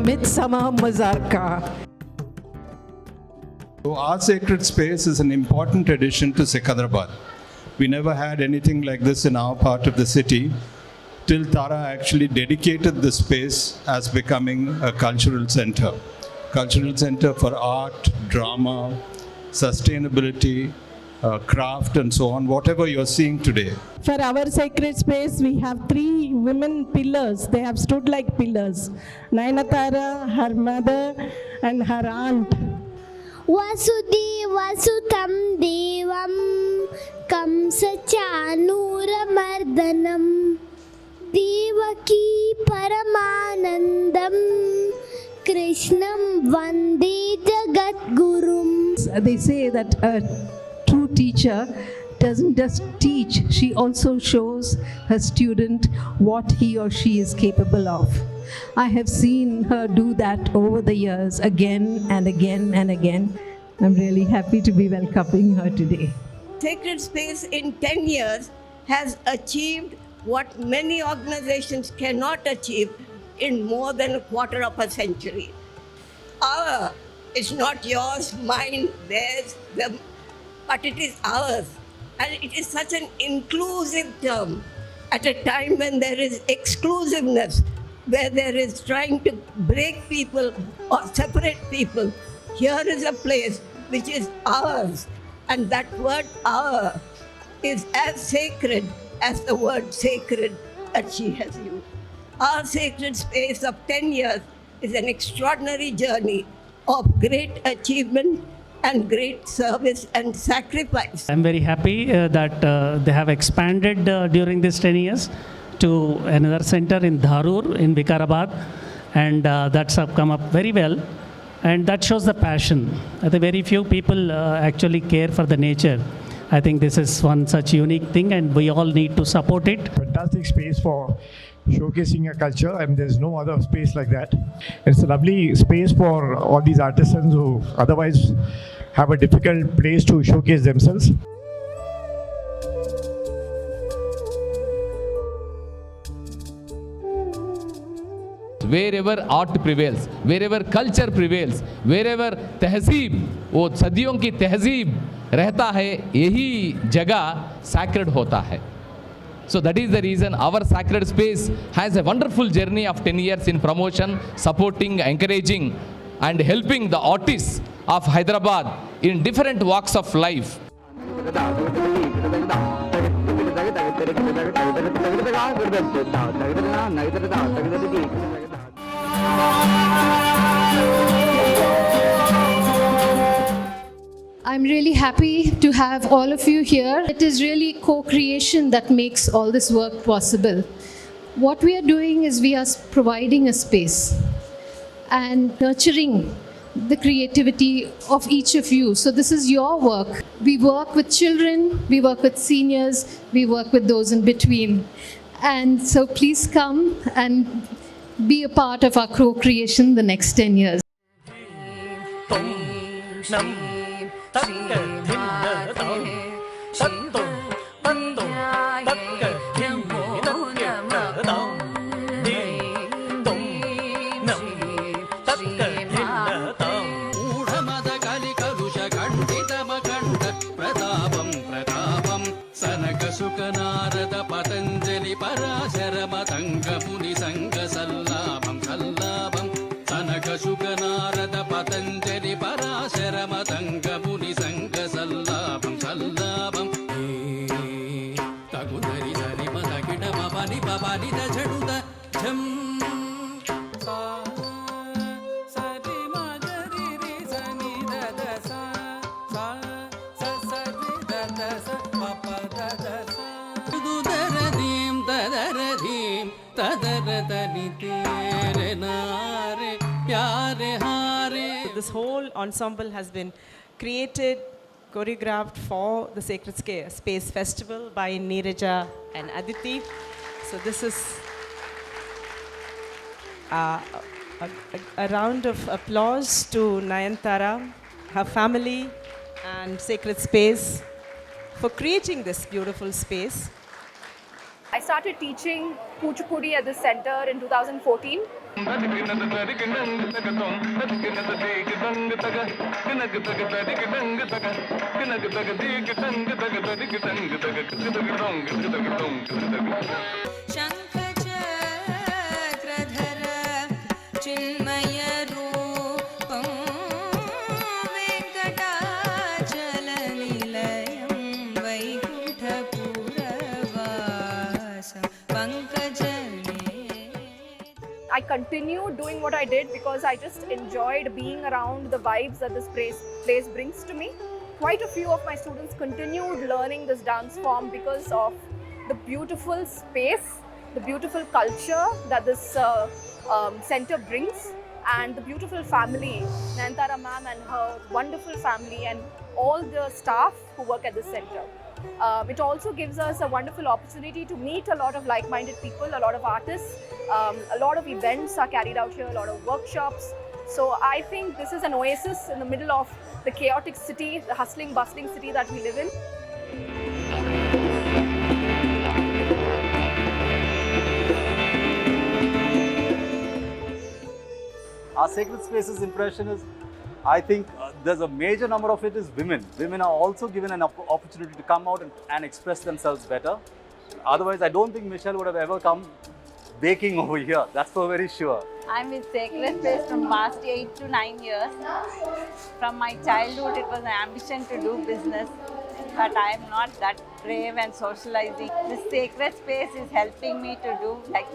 MIDSUMMER MAZURKA. So our sacred space is an important addition to Secunderabad. We never had anything like this in our part of the city till Tara actually dedicated the space as becoming a cultural center. Cultural center for art, drama, sustainability, craft and so on, whatever you're seeing today. For our sacred space, we have 3 women pillars. They have stood like pillars. Nayanthara, her mother, and her aunt. वसुदेवसुतं देवं कंसचाणूरमर्दनं देवकी परमानन्दं कृष्णं वन्दे जगद्गुरुं. They say that a true teacher doesn't just teach, she also shows her student what he or she is capable of. I have seen her do that over the years, again and again and again. I'm really happy to be welcoming her today. Sacred Space in 10 years has achieved what many organizations cannot achieve in more than a quarter of a century. Our is not yours, mine, theirs, them, but it is ours. And it is such an inclusive term at a time when there is exclusiveness, where there is trying to break people or separate people. Here is a place which is ours, and that word our is as sacred as the word sacred that she has used. Our sacred space of 10 years is an extraordinary journey of great achievement and great service and sacrifice. I'm very happy that they have expanded during these 10 years to another center in Dharur in Vikarabad, and that's come up very well, and that shows the passion. I think very few people actually care for the nature. I think this is one such unique thing, and we all need to support it. Fantastic space for showcasing a culture, and there's no other space like that. It's a lovely space for all these artisans who otherwise have a difficult place to showcase themselves. Wherever art prevails, wherever culture prevails, wherever तहजीब, वो सदियों की तहजीब रहता है, यही जगह sacred होता है. So that is the reason our sacred space has a wonderful journey of 10 years in promotion, supporting, encouraging and helping the artists of Hyderabad in different walks of life. I'm really happy to have all of you here. It is really co-creation that makes all this work possible. What we are doing is we are providing a space and nurturing the creativity of each of you. So this is your work. We work with children, we work with seniors, we work with those in between. And so please come and be a part of our co-creation the next 10 years. This whole ensemble has been created, choreographed for the Sacred Space Festival by Neeraja and Aditi. So this is a round of applause to Nayanthara, her family and Sacred Space for creating this beautiful space. I started teaching Kuchipudi at this center in 2014. I continued doing what I did because I just enjoyed being around the vibes that this place brings to me. Quite a few of my students continued learning this dance form because of the beautiful space, the beautiful culture that this center brings, and the beautiful family, Natyarambha ma'am and her wonderful family, and all the staff who work at this center. It also gives us a wonderful opportunity to meet a lot of like-minded people, a lot of artists. A lot of events are carried out here, a lot of workshops. So I think this is an oasis in the middle of the chaotic city, the hustling, bustling city that we live in. Our sacred spaces impression is, I think there's a major number of it is women. Women are also given an opportunity to come out and express themselves better. Otherwise, I don't think Michelle would have ever come baking over here. That's for very sure. I'm with Sacred Space from past 8 to 9 years. From my childhood, it was an ambition to do business, but I am not that brave and socializing. This Sacred Space is helping me to do, like,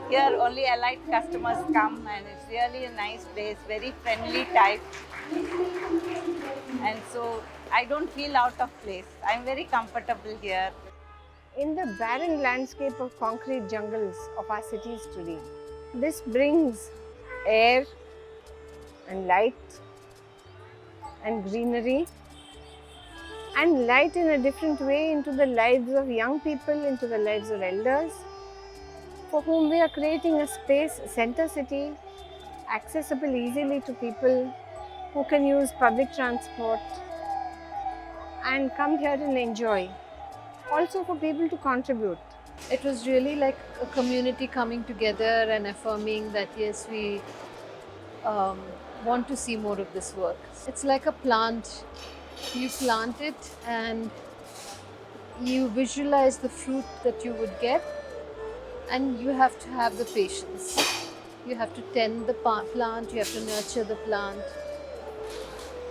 here only elite customers come, and it's really a nice place, very friendly type. And so I don't feel out of place. I'm very comfortable here. In the barren landscape of concrete jungles of our cities today, this brings air and light and greenery and light in a different way into the lives of young people, into the lives of elders, for whom we are creating a space, center city, accessible easily to people who can use public transport and come here and enjoy. Also for people to contribute. It was really like a community coming together and affirming that yes, we want to see more of this work. It's like a plant. You plant it and you visualize the fruit that you would get, and you have to have the patience. You have to tend the plant, you have to nurture the plant,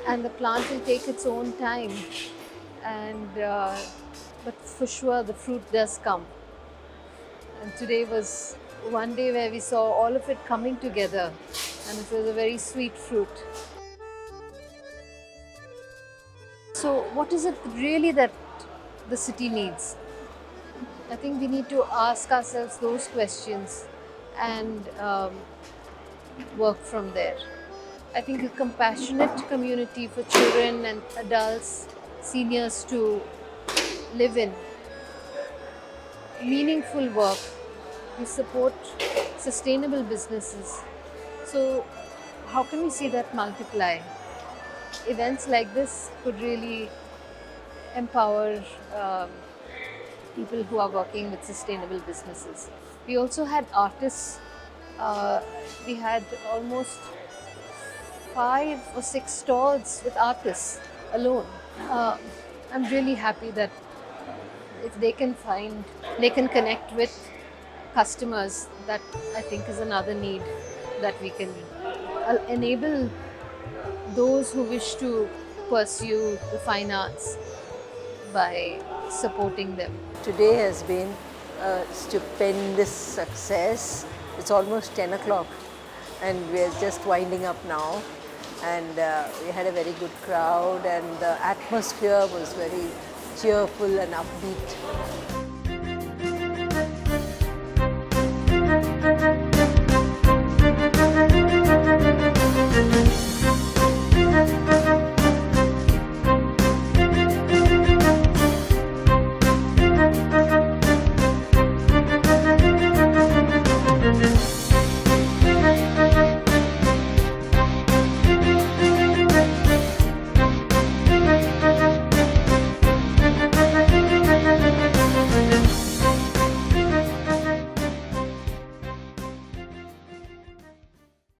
and the plant will take its own time. And but for sure the fruit does come. And today was one day where we saw all of it coming together, and it was a very sweet fruit. So what is it really that the city needs? I think we need to ask ourselves those questions and work from there. I think a compassionate community for children and adults, seniors to live in, meaningful work. We support sustainable businesses. So how can we see that multiply? Events like this could really empower people who are working with sustainable businesses. We also had artists. We had almost 5 or 6 stalls with artists alone. I'm really happy that if they can connect with customers, that I think is another need that we can enable those who wish to pursue the fine arts by supporting them. Today has been a stupendous success. It's almost 10 o'clock and we're just winding up now. And we had a very good crowd, and the atmosphere was very cheerful and upbeat.